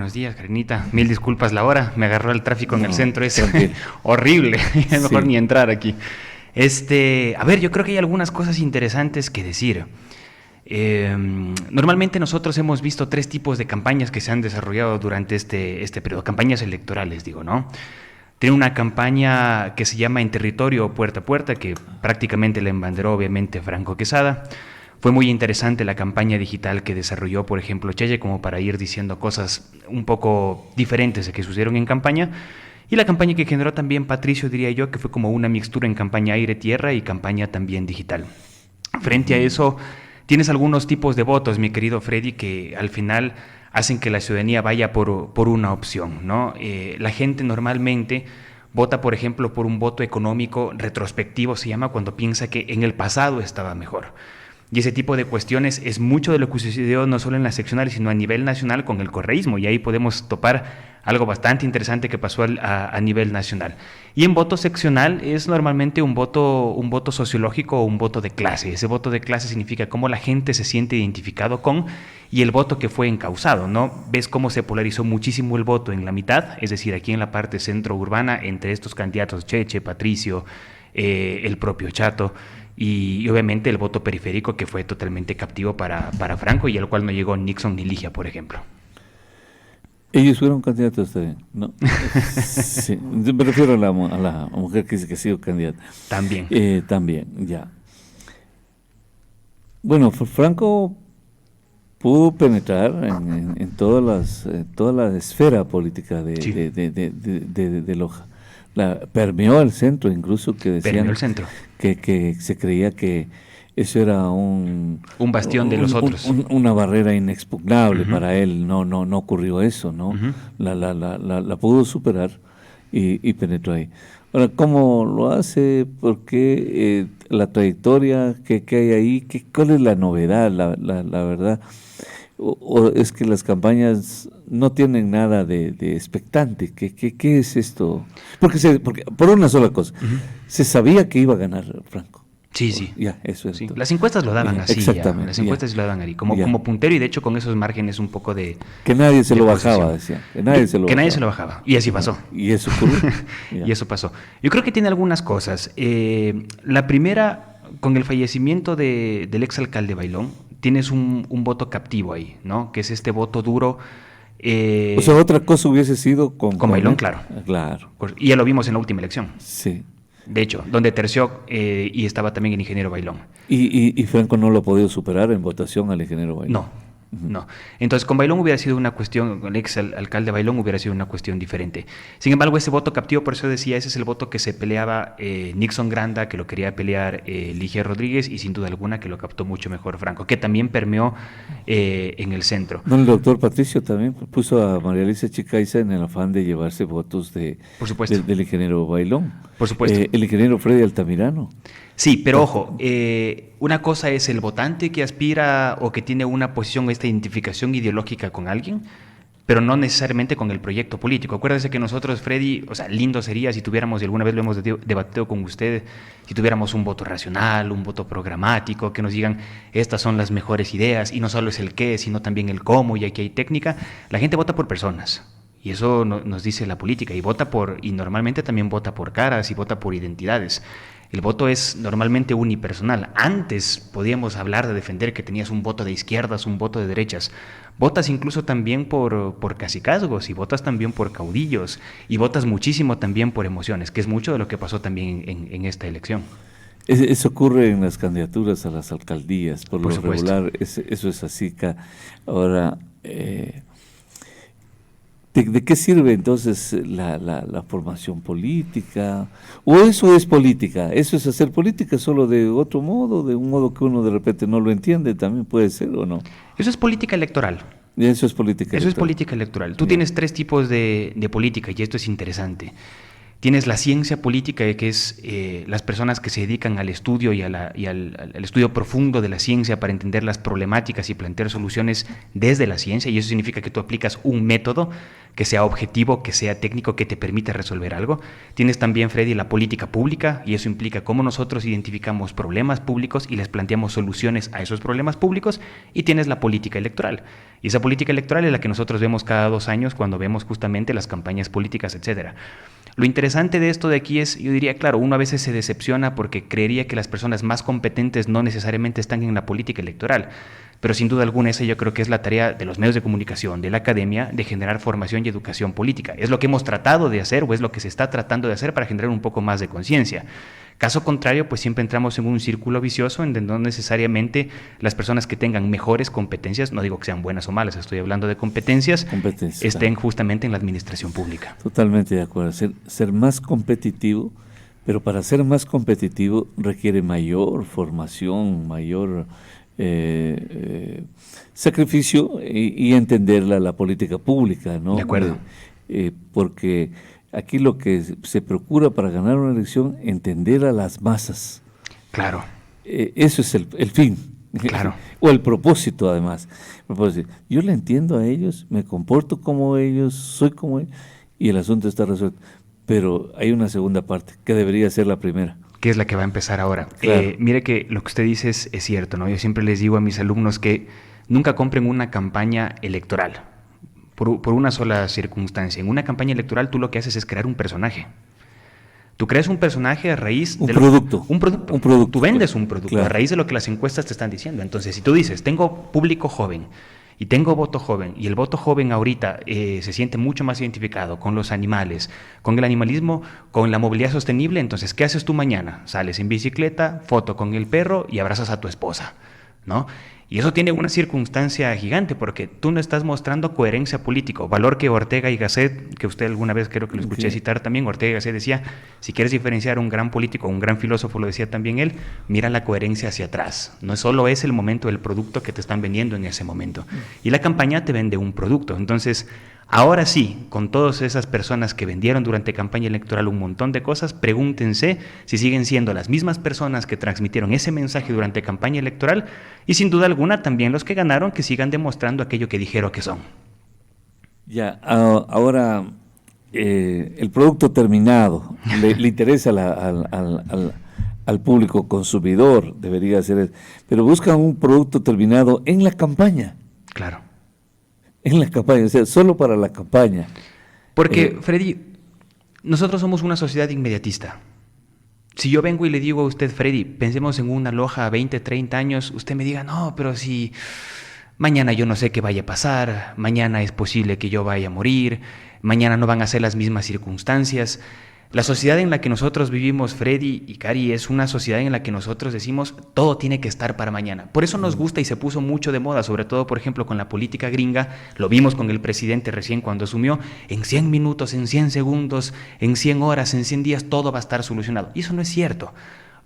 Buenos días, Karenita. Mil disculpas la hora. Me agarró el tráfico en el No, centro. Es tranquilo. horrible. Es mejor Sí. ni entrar aquí. A ver, yo creo que hay algunas cosas interesantes que decir. Normalmente nosotros hemos visto tres tipos de campañas que se han desarrollado durante este periodo. Campañas electorales, digo, ¿no? Tiene una campaña que se llama En Territorio Puerta a Puerta, que prácticamente la embanderó obviamente Franco Quesada. Fue muy interesante la campaña digital que desarrolló, por ejemplo, Cheye, como para ir diciendo cosas un poco diferentes de que sucedieron en campaña. Y la campaña que generó también Patricio, diría yo, que fue como una mixtura en campaña aire-tierra y campaña también digital. Frente a Ujú. eso, tienes algunos tipos de votos, mi querido Freddy, que al final hacen que la ciudadanía vaya por una opción, ¿no? La gente normalmente vota, por ejemplo, por un voto económico retrospectivo, se llama, cuando piensa que en el pasado estaba mejor. Y ese tipo de cuestiones es mucho de lo que sucedió no solo en las seccionales, sino a nivel nacional con el correísmo. Y ahí podemos topar algo bastante interesante que pasó a nivel nacional. Y en voto seccional es normalmente un voto sociológico o un voto de clase. Ese voto de clase significa cómo la gente se siente identificado con y el voto que fue encausado, ¿no? Ves cómo se polarizó muchísimo el voto en la mitad, es decir, aquí en la parte centro urbana, entre estos candidatos Cheche, Patricio, el propio Chato y obviamente el voto periférico que fue totalmente captivo para Franco y al cual no llegó Nixon ni Ligia, por ejemplo. Ellos fueron candidatos también, ¿no? Sí, me refiero a la mujer que dice que ha sido candidata. También. También, ya. Bueno, Franco pudo penetrar en toda la esfera política Sí, de Loja. Permeó el centro, incluso que permeó decían el centro. que se creía que eso era Un bastión de los otros. una barrera inexpugnable Ujú, para él. No ocurrió eso, ¿no? ujú. La pudo superar y penetró ahí. Ahora, ¿cómo lo hace? ¿Por qué? La trayectoria que hay ahí, ¿cuál es la novedad, la verdad? O es que las campañas no tienen nada de expectante. ¿Qué es esto? Porque por una sola cosa, Ujú. se sabía que iba a ganar Franco. Sí, sí. Ya, eso es Sí, todo. las encuestas lo daban Ya, así ya, las exactamente, ya, encuestas lo daban ahí, ya. como puntero y de hecho con esos márgenes un poco Que nadie se de lo bajaba, posición. decía. Que nadie se lo Que nadie se bajaba. lo bajaba. Y así Ya. pasó. Y eso ocurrió. Y Ya. eso pasó. Yo creo que tiene algunas cosas. La primera, con el fallecimiento del exalcalde Bailón, tienes un voto captivo ahí, ¿no? Que es este voto duro O sea, eh, otra cosa hubiese sido con con Bailón, él. claro. Claro. Y ya lo vimos en la última elección. Sí. De hecho, donde terció y estaba también el ingeniero Bailón. Y Franco no lo ha podido superar en votación al ingeniero Bailón. No, Ujú. no. Entonces, con Bailón hubiera sido una cuestión, con el ex alcalde Bailón hubiera sido una cuestión diferente. Sin embargo, ese voto captivo, por eso decía, ese es el voto que se peleaba Nixon Granda, que lo quería pelear Ligia Rodríguez, y sin duda alguna que lo captó mucho mejor Franco, que también permeó en el centro. No, el doctor Patricio también puso a María Alicia Chicaiza en el afán de llevarse votos Por supuesto, del ingeniero Bailón. por supuesto. El ingeniero Freddy Altamirano. Sí, pero ojo, una cosa es el votante que aspira o que tiene una posición, esta identificación ideológica con alguien, pero no necesariamente con el proyecto político. Acuérdese que nosotros, Freddy, o sea, lindo sería si tuviéramos, y alguna vez lo hemos debatido con usted, si tuviéramos un voto racional, un voto programático, que nos digan, estas son las mejores ideas, y no solo es el qué, sino también el cómo, y aquí hay técnica. La gente vota por personas. Y eso nos dice la política, y normalmente también vota por caras y vota por identidades. El voto es normalmente unipersonal. Antes podíamos hablar de defender que tenías un voto de izquierdas, un voto de derechas. Votas incluso también por cacicazgos y votas también por caudillos y votas muchísimo también por emociones, que es mucho de lo que pasó también en esta elección. Eso ocurre en las candidaturas a las alcaldías. Por Por lo supuesto. regular, eso es así. Ahora, ¿de qué sirve entonces la formación política? ¿O eso es política? ¿Eso es hacer política solo de otro modo, de un modo que uno de repente no lo entiende? También puede ser o no. Eso es política electoral. Y eso es política Eso es electoral. política electoral. Tú Ya. tienes tres tipos de política y esto es interesante. Tienes la ciencia política, que es las personas que se dedican al estudio al estudio profundo de la ciencia para entender las problemáticas y plantear soluciones desde la ciencia, y eso significa que tú aplicas un método, que sea objetivo, que sea técnico, que te permita resolver algo. Tienes también, Freddy, la política pública, y eso implica cómo nosotros identificamos problemas públicos y les planteamos soluciones a esos problemas públicos. Y tienes la política electoral. Y esa política electoral es la que nosotros vemos cada 2 años cuando vemos justamente las campañas políticas, etcétera. Lo interesante de esto de aquí es, yo diría, claro, uno a veces se decepciona porque creería que las personas más competentes no necesariamente están en la política electoral, pero sin duda alguna esa yo creo que es la tarea de los medios de comunicación, de la academia, de generar formación y educación política. Es lo que hemos tratado de hacer o es lo que se está tratando de hacer para generar un poco más de conciencia. Caso contrario, pues siempre entramos en un círculo vicioso en donde no necesariamente las personas que tengan mejores competencias, no digo que sean buenas o malas, estoy hablando de competencias, estén justamente en la administración pública. Totalmente de acuerdo. Ser más competitivo, pero para ser más competitivo requiere mayor formación, mayor sacrificio y entender la política pública, ¿no? De acuerdo. Porque aquí lo que se procura para ganar una elección, entender a las masas. Claro. Eso es el fin. Claro. O el propósito, además. Yo le entiendo a ellos, me comporto como ellos, soy como ellos, y el asunto está resuelto. Pero hay una segunda parte, que debería ser la primera. Que es la que va a empezar ahora. Claro. Mire que lo que usted dice es cierto, ¿no? Yo siempre les digo a mis alumnos que nunca compren una campaña electoral por una sola circunstancia. En una campaña electoral tú lo que haces es crear un personaje. Tú creas un personaje a raíz de un producto. Tú vendes un producto, claro, a raíz de lo que las encuestas te están diciendo. Entonces, si tú dices, tengo público joven y tengo voto joven, y el voto joven ahorita se siente mucho más identificado con los animales, con el animalismo, con la movilidad sostenible, entonces, ¿qué haces tú mañana? Sales en bicicleta, foto con el perro y abrazas a tu esposa, ¿no? Y eso tiene una circunstancia gigante porque tú no estás mostrando coherencia política, valor que Ortega y Gasset, que usted alguna vez creo que lo escuché citar también, Ortega y Gasset decía, si quieres diferenciar un gran político, un gran filósofo, lo decía también él, mira la coherencia hacia atrás. No solo es el momento del producto que te están vendiendo en ese momento. Y la campaña te vende un producto. Entonces, ahora sí, con todas esas personas que vendieron durante campaña electoral un montón de cosas, pregúntense si siguen siendo las mismas personas que transmitieron ese mensaje durante campaña electoral y sin duda alguna también los que ganaron que sigan demostrando aquello que dijeron que son. Ya, ahora el producto terminado le interesa al público consumidor, debería ser, pero buscan un producto terminado en la campaña. Claro. En la campaña, o sea, solo para la campaña. Porque, Freddy, nosotros somos una sociedad inmediatista. Si yo vengo y le digo a usted, Freddy, pensemos en una loja a 20, 30 años, usted me diga, no, pero si mañana yo no sé qué vaya a pasar, mañana es posible que yo vaya a morir, mañana no van a ser las mismas circunstancias. La sociedad en la que nosotros vivimos, Freddy y Cari, es una sociedad en la que nosotros decimos todo tiene que estar para mañana. Por eso nos gusta y se puso mucho de moda, sobre todo, por ejemplo, con la política gringa. Lo vimos con el presidente recién cuando asumió. En 100 minutos, en 100 segundos, en 100 horas, en 100 días, todo va a estar solucionado. Y eso no es cierto.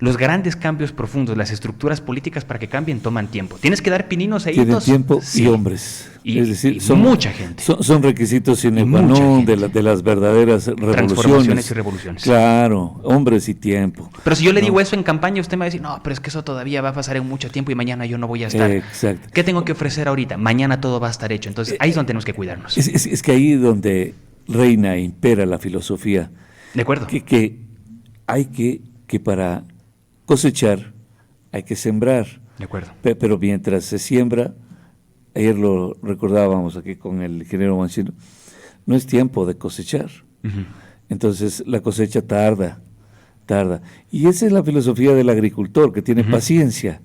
Los grandes cambios profundos, las estructuras políticas para que cambien toman tiempo. Tienes que dar pininos ahí. Tienen tiempo y hombres. Es decir, son mucha gente. Son requisitos sine qua non de las verdaderas transformaciones y revoluciones. Claro, hombres y tiempo. Pero si yo le digo eso en campaña, usted me va a decir, no, pero es que eso todavía va a pasar en mucho tiempo y mañana yo no voy a estar. Exacto. ¿Qué tengo que ofrecer ahorita? Mañana todo va a estar hecho. Entonces, ahí es donde tenemos que cuidarnos. Es que ahí es donde reina e impera la filosofía. De acuerdo. Que hay que para cosechar hay que sembrar. De acuerdo. Pero mientras se siembra, ayer lo recordábamos aquí con el ingeniero Mancino, no es tiempo de cosechar. Uh-huh. Entonces la cosecha tarda. Y esa es la filosofía del agricultor, que tiene paciencia,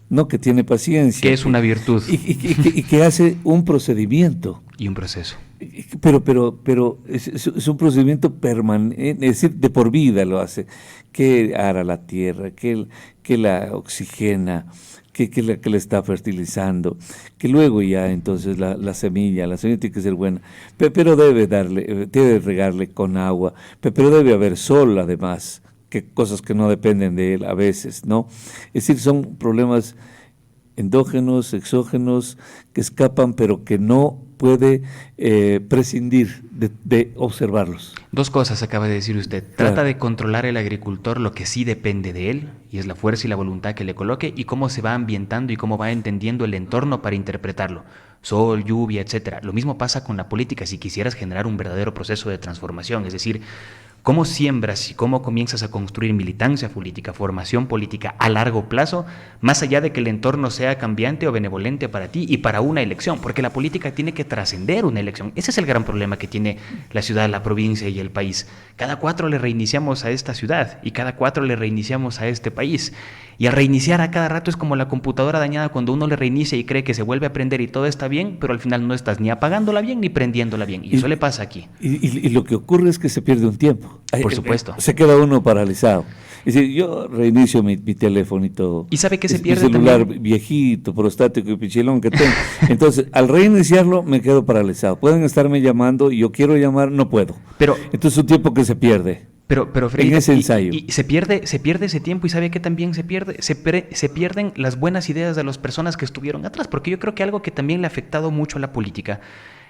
no que tiene paciencia. Que es una virtud. Y que hace un procedimiento. Y un proceso. Pero es un procedimiento permanente, es decir, de por vida lo hace, que ara la tierra, que la oxigena, que la está fertilizando, que luego ya entonces la semilla tiene que ser buena, pero debe regarle con agua, pero debe haber sol además, que cosas que no dependen de él a veces, ¿no? Es decir, son problemas endógenos, exógenos, que escapan, pero que no puede prescindir de observarlos? Dos cosas acaba de decir usted. Claro. Trata de controlar el agricultor lo que sí depende de él, y es la fuerza y la voluntad que le coloque, y cómo se va ambientando y cómo va entendiendo el entorno para interpretarlo. Sol, lluvia, etcétera. Lo mismo pasa con la política si quisieras generar un verdadero proceso de transformación, es decir, cómo siembras y cómo comienzas a construir militancia política, formación política a largo plazo, más allá de que el entorno sea cambiante o benevolente para ti y para una elección, porque la política tiene que trascender una elección. Ese es el gran problema que tiene la ciudad, la provincia y el país. Cada 4 le reiniciamos a esta ciudad y cada 4 le reiniciamos a este país. Y al reiniciar a cada rato es como la computadora dañada cuando uno le reinicia y cree que se vuelve a prender y todo está bien, pero al final no estás ni apagándola bien ni prendiéndola bien. Y eso le pasa aquí. Y lo que ocurre es que se pierde un tiempo. Por supuesto. Se queda uno paralizado. Es decir, yo reinicio mi teléfono y todo. ¿Y sabe qué se pierde mi celular también? viejito, prostático y pichilón que tengo. Entonces, al reiniciarlo me quedo paralizado. Pueden estarme llamando y yo quiero llamar, no puedo. Pero entonces es un tiempo que se pierde. Pero Freddy, en ese ensayo. y se pierde ese tiempo, y sabe que también se pierden las buenas ideas de las personas que estuvieron atrás, porque yo creo que algo que también le ha afectado mucho a la política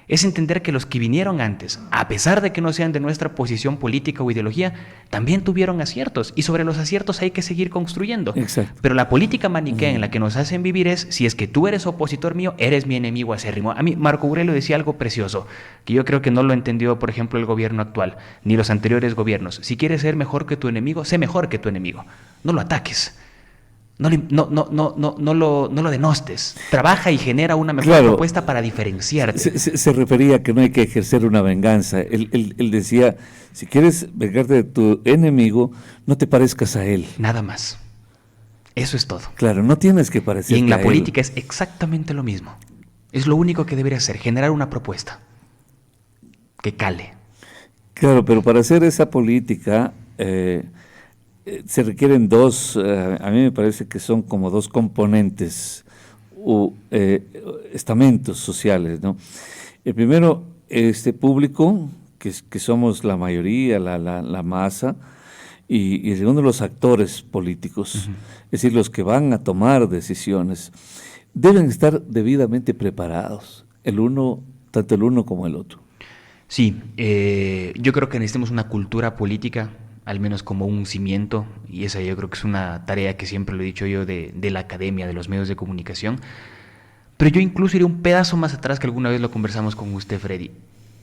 es entender que los que vinieron antes, a pesar de que no sean de nuestra posición política o ideología, también tuvieron aciertos, y sobre los aciertos hay que seguir construyendo. Exacto. Pero la política maniquea en la que nos hacen vivir es, si es que tú eres opositor mío, eres mi enemigo acérrimo. A mí Marco Aurelio decía algo precioso, que yo creo que no lo entendió, por ejemplo, el gobierno actual, ni los anteriores gobiernos. Si quieres ser mejor que tu enemigo, sé mejor que tu enemigo. No lo ataques. No lo denostes. Trabaja y genera una mejor propuesta para diferenciarte. Se refería a que no hay que ejercer una venganza. Él decía, si quieres vengarte de tu enemigo, no te parezcas a él. Nada más. Eso es todo. Claro, no tienes que parecerte a él. Y en la política es exactamente lo mismo. Es lo único que debería hacer, generar una propuesta que cale. Claro, pero para hacer esa política se requieren dos, a mí me parece que son como dos componentes o estamentos sociales, ¿no? El primero, este público, que somos la mayoría, la masa, y el segundo, los actores políticos, es decir, los que van a tomar decisiones, deben estar debidamente preparados, tanto el uno como el otro. Sí, yo creo que necesitamos una cultura política, al menos como un cimiento, y esa yo creo que es una tarea que siempre lo he dicho yo de la academia, de los medios de comunicación. Pero yo incluso iría un pedazo más atrás, que alguna vez lo conversamos con usted, Freddy.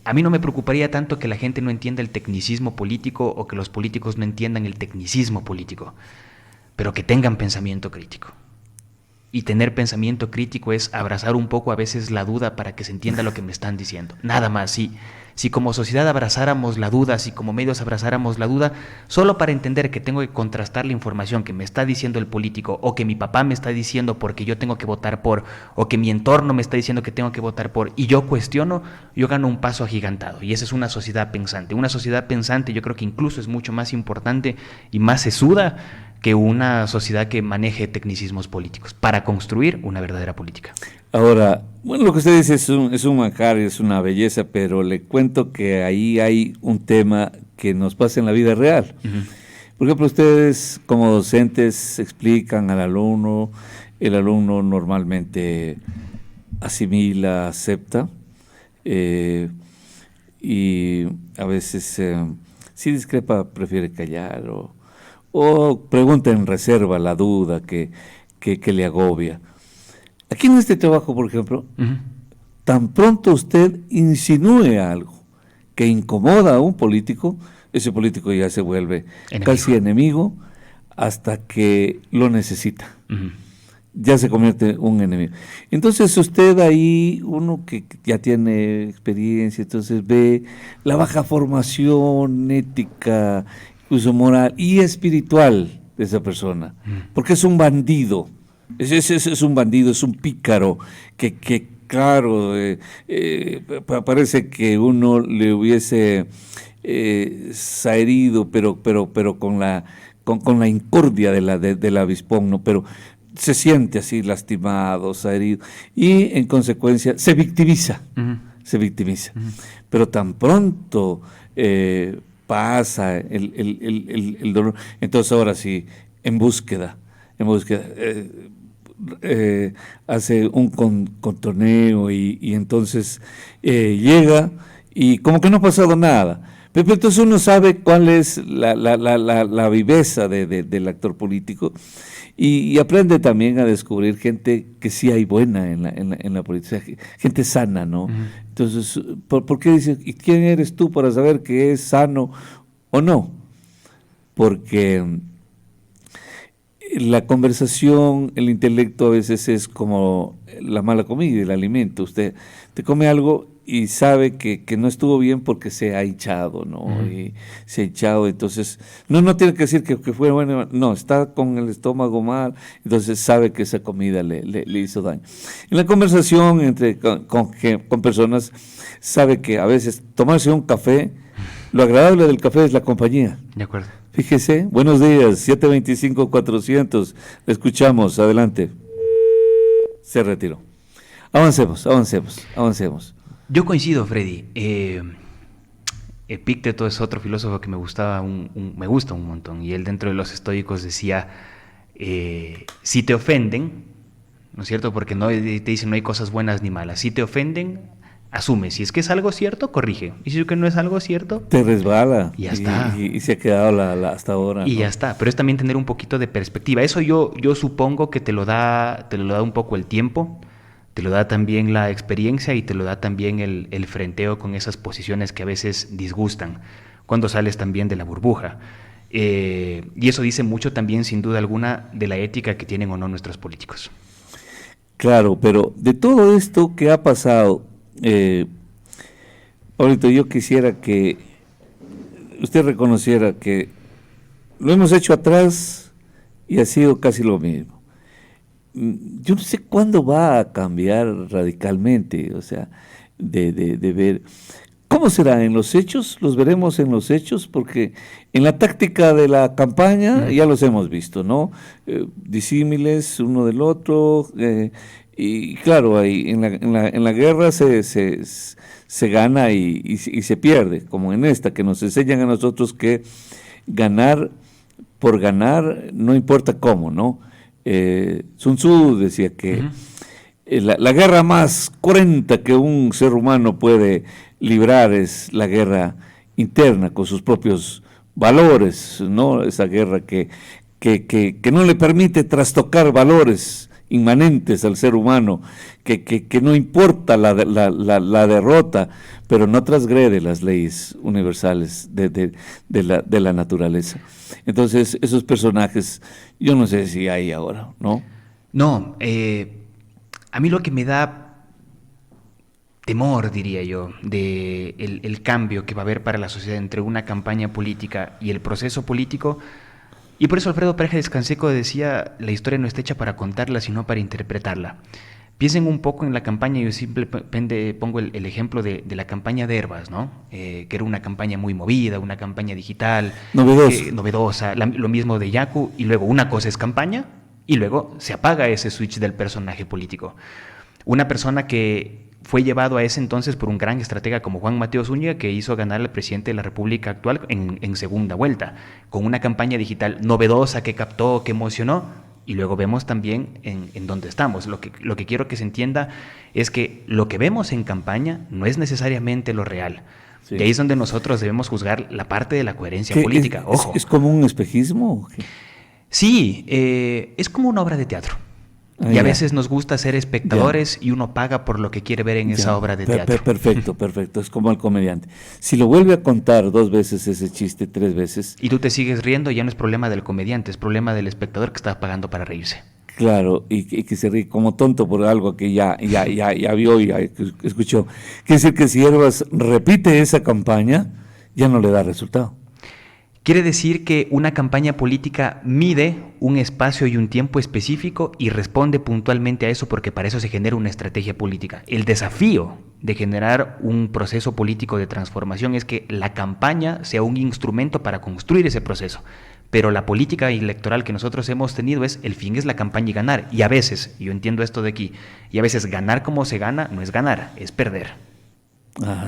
A mí no me preocuparía tanto que la gente no entienda el tecnicismo político o que los políticos no entiendan el tecnicismo político, pero que tengan pensamiento crítico. Y tener pensamiento crítico es abrazar un poco a veces la duda para que se entienda lo que me están diciendo. Nada más, si como sociedad abrazáramos la duda, si como medios abrazáramos la duda, solo para entender que tengo que contrastar la información que me está diciendo el político, o que mi papá me está diciendo porque yo tengo que votar por, o que mi entorno me está diciendo que tengo que votar por, y yo cuestiono, yo gano un paso agigantado. Y esa es una sociedad pensante. Una sociedad pensante yo creo que incluso es mucho más importante y más sesuda que una sociedad que maneje tecnicismos políticos para construir una verdadera política. Ahora, bueno, lo que usted dice es un manjar, es una belleza, pero le cuento que ahí hay un tema que nos pasa en la vida real. Por ejemplo, ustedes como docentes explican al alumno, el alumno normalmente asimila, acepta, y a veces si discrepa prefiere callar o pregunta en reserva la duda que le agobia. Aquí en este trabajo, por ejemplo, tan pronto usted insinúe algo que incomoda a un político, ese político ya se vuelve casi enemigo hasta que lo necesita. Ya se convierte en un enemigo. Entonces usted ahí, uno que ya tiene experiencia, entonces ve la baja formación ética, incluso moral y espiritual de esa persona, porque es un bandido. Es un bandido, es un pícaro que claro, parece que uno le hubiese herido, pero con la incordia del avispón, ¿no? Pero se siente así lastimado, herido, y en consecuencia se victimiza, pero tan pronto pasa el dolor, entonces ahora sí, en búsqueda, hace un contorneo y entonces llega y como que no ha pasado nada. Pero entonces uno sabe cuál es la viveza del actor político y aprende también a descubrir gente que sí hay buena en la política, gente sana, ¿no? Entonces, ¿por qué dices, ¿y quién eres tú para saber que es sano o no? Porque la conversación, el intelecto a veces es como la mala comida, el alimento. Usted te come algo y sabe que no estuvo bien porque se ha hinchado, ¿no? Y se ha hinchado, entonces, no tiene que decir que fue bueno, no, está con el estómago mal, entonces sabe que esa comida le hizo daño. En la conversación con personas, sabe que a veces tomarse un café, lo agradable del café es la compañía. De acuerdo. Fíjese, buenos días, 725-400, le escuchamos, adelante. Se retiró. Avancemos. Yo coincido, Freddy. Epicteto es otro filósofo que me gusta un montón, y él dentro de los estoicos decía, si te ofenden, ¿no es cierto? Porque no te dicen no hay cosas buenas ni malas. Si te ofenden, asume. Si es que es algo cierto, corrige. Y si es que no es algo cierto, te resbala. Y ya está. Y se ha quedado hasta ahora. Y ¿no? ya está. Pero es también tener un poquito de perspectiva. Eso yo supongo que te lo da un poco el tiempo, te lo da también la experiencia y te lo da también el frenteo con esas posiciones que a veces disgustan cuando sales también de la burbuja. Y eso dice mucho también, sin duda alguna, de la ética que tienen o no nuestros políticos. Claro, pero de todo esto que ha pasado, ahorita yo quisiera que usted reconociera que lo hemos hecho atrás y ha sido casi lo mismo. Yo no sé cuándo va a cambiar radicalmente, o sea, de ver. ¿Cómo será en los hechos? Los veremos en los hechos, porque en la táctica de la campaña ya los hemos visto, ¿no? Disímiles uno del otro, y claro, ahí en la guerra se gana y se pierde, como en esta, que nos enseñan a nosotros que ganar por ganar, no importa cómo, ¿no? Sun Tzu decía que la guerra más cruenta que un ser humano puede librar es la guerra interna con sus propios valores, ¿no? Esa guerra que no le permite trastocar valores inmanentes al ser humano, que no importa la derrota, pero no transgrede las leyes universales de la naturaleza. Entonces, esos personajes, yo no sé si hay ahora, ¿no? No, a mí lo que me da temor, diría yo, de el cambio que va a haber para la sociedad entre una campaña política y el proceso político. Y por eso Alfredo Pérez Canseco decía, la historia no está hecha para contarla, sino para interpretarla. Piensen un poco en la campaña, yo simplemente pongo el ejemplo de la campaña de Herbas, ¿no? Que era una campaña muy movida, una campaña digital, novedosa, lo mismo de Yaku, y luego una cosa es campaña, y luego se apaga ese switch del personaje político. Una persona que fue llevado a ese entonces por un gran estratega como Juan Mateo Zúñiga, que hizo ganar al presidente de la República actual en segunda vuelta, con una campaña digital novedosa que captó, que emocionó, y luego vemos también en dónde estamos. Lo que quiero que se entienda es que lo que vemos en campaña no es necesariamente lo real. Sí. De ahí es donde nosotros debemos juzgar la parte de la coherencia política. Ojo. ¿Es como un espejismo? Sí, es como una obra de teatro. Y a veces nos gusta ser espectadores y uno paga por lo que quiere ver en esa obra de teatro. Perfecto. Es como el comediante. Si lo vuelve a contar 2 veces ese chiste, 3 veces... Y tú te sigues riendo, ya no es problema del comediante, es problema del espectador que está pagando para reírse. Claro, y que se ríe como tonto por algo que ya vio y ya escuchó. Quiere decir que si Herbas repite esa campaña, ya no le da resultado. Quiere decir que una campaña política mide un espacio y un tiempo específico y responde puntualmente a eso, porque para eso se genera una estrategia política. El desafío de generar un proceso político de transformación es que la campaña sea un instrumento para construir ese proceso. Pero la política electoral que nosotros hemos tenido el fin es la campaña y ganar. Y a veces, yo entiendo esto de aquí, y a veces ganar como se gana no es ganar, es perder.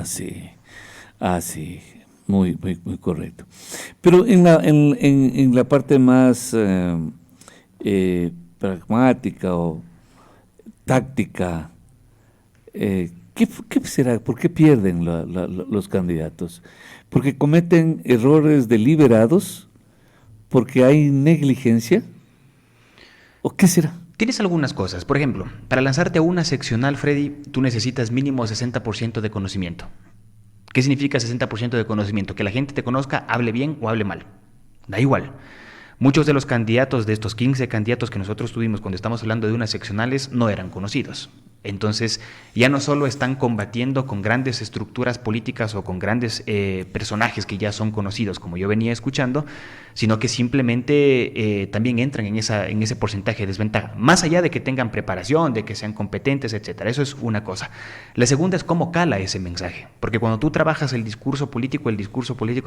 Sí. Muy Correcto. Pero en la parte más pragmática o táctica. ¿Qué será? ¿Por qué pierden los candidatos? ¿Porque cometen errores deliberados? ¿Porque hay negligencia? ¿O qué será? Tienes algunas cosas. Por ejemplo, para lanzarte a una seccional, Freddy, tú necesitas mínimo 60% de conocimiento. ¿Qué significa 60% de conocimiento? Que la gente te conozca, hable bien o hable mal. Da igual. Muchos de los candidatos, de estos 15 candidatos que nosotros tuvimos cuando estamos hablando de unas seccionales, no eran conocidos. Entonces, ya no solo están combatiendo con grandes estructuras políticas o con grandes personajes que ya son conocidos, como yo venía escuchando, sino que simplemente también entran en ese porcentaje de desventaja, más allá de que tengan preparación, de que sean competentes, etcétera. Eso es una cosa. La segunda es cómo cala ese mensaje, porque cuando tú trabajas el discurso político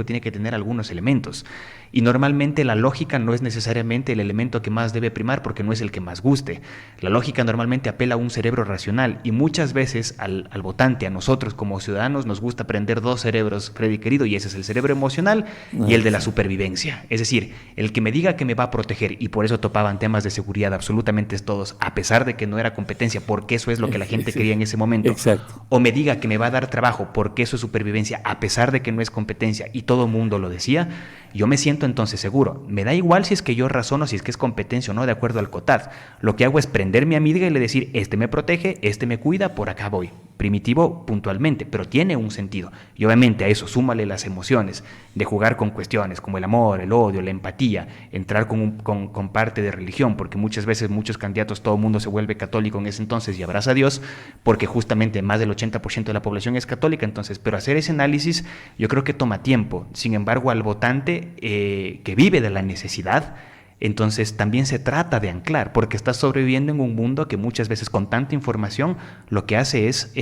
tiene que tener algunos elementos, y normalmente la lógica no es necesariamente el elemento que más debe primar, porque no es el que más guste. La lógica normalmente apela a un cerebro racional, y muchas veces al votante, a nosotros como ciudadanos, nos gusta prender dos cerebros, Freddy querido, y ese es el cerebro emocional y el de la supervivencia. Es decir, el que me diga que me va a proteger, y por eso topaban temas de seguridad absolutamente todos, a pesar de que no era competencia, porque eso es lo que la gente quería en ese momento. Exacto. O me diga que me va a dar trabajo, porque eso es supervivencia, a pesar de que no es competencia, y todo el mundo lo decía. Yo me siento entonces seguro. Me da igual si es que yo razono, si es que es competencia o no, de acuerdo al COTAD. Lo que hago es prenderme a mi amiga y le decir, este me protege, este me cuida, por acá voy. Primitivo puntualmente, pero tiene un sentido. Y obviamente a eso súmale las emociones de jugar con cuestiones como el amor, el odio, la empatía, entrar con parte de religión, porque muchas veces muchos candidatos, todo el mundo se vuelve católico en ese entonces y abraza a Dios, porque justamente más del 80% de la población es católica. Entonces, pero hacer ese análisis yo creo que toma tiempo. Sin embargo, al votante que vive de la necesidad, entonces también se trata de anclar, porque está sobreviviendo en un mundo que muchas veces con tanta información lo que hace es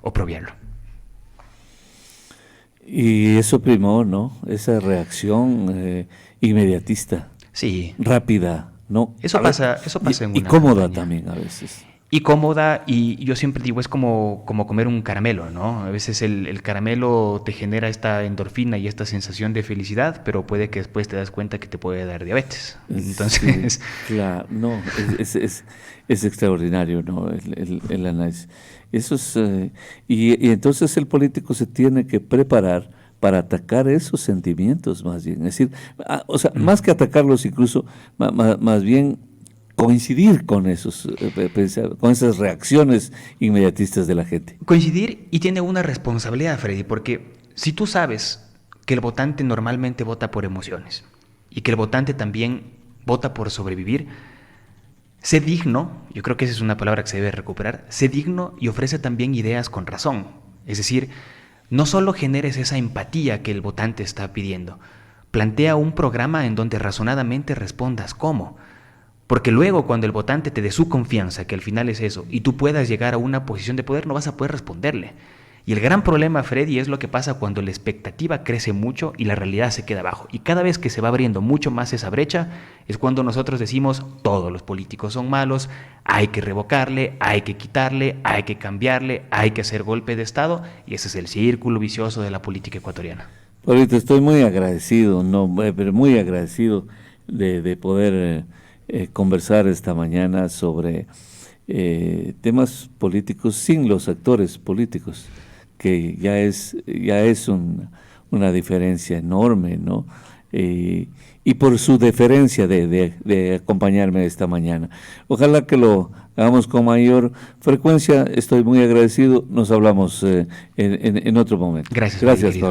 oprobiarlo. Y eso primó, ¿no? Esa reacción inmediatista. Sí. Rápida, ¿no? Eso pasa en una y cómoda campaña. también a veces. Y cómoda, y yo siempre digo, es como comer un caramelo, ¿no? A veces el caramelo te genera esta endorfina y esta sensación de felicidad, pero puede que después te das cuenta que te puede dar diabetes. Entonces... Sí, claro, no, es extraordinario, ¿no? El análisis. Eso es, y entonces el político se tiene que preparar para atacar esos sentimientos más bien. Es decir, o sea, más que atacarlos incluso, más bien coincidir con con esas reacciones inmediatistas de la gente. Coincidir, y tiene una responsabilidad, Freddy, porque si tú sabes que el votante normalmente vota por emociones y que el votante también vota por sobrevivir, sé digno, yo creo que esa es una palabra que se debe recuperar, sé digno y ofrece también ideas con razón. Es decir, no solo generes esa empatía que el votante está pidiendo, plantea un programa en donde razonadamente respondas cómo. Porque luego cuando el votante te dé su confianza, que al final es eso, y tú puedas llegar a una posición de poder, no vas a poder responderle. Y el gran problema, Freddy, es lo que pasa cuando la expectativa crece mucho y la realidad se queda abajo. Y cada vez que se va abriendo mucho más esa brecha, es cuando nosotros decimos, todos los políticos son malos, hay que revocarle, hay que quitarle, hay que cambiarle, hay que hacer golpe de Estado, y ese es el círculo vicioso de la política ecuatoriana. Ahorita estoy muy agradecido, pero muy agradecido de poder conversar esta mañana sobre temas políticos sin los actores políticos, que ya es una diferencia enorme, ¿no? Y por su deferencia de acompañarme esta mañana. Ojalá que lo hagamos con mayor frecuencia. Estoy muy agradecido. Nos hablamos en otro momento. Gracias, Pablo.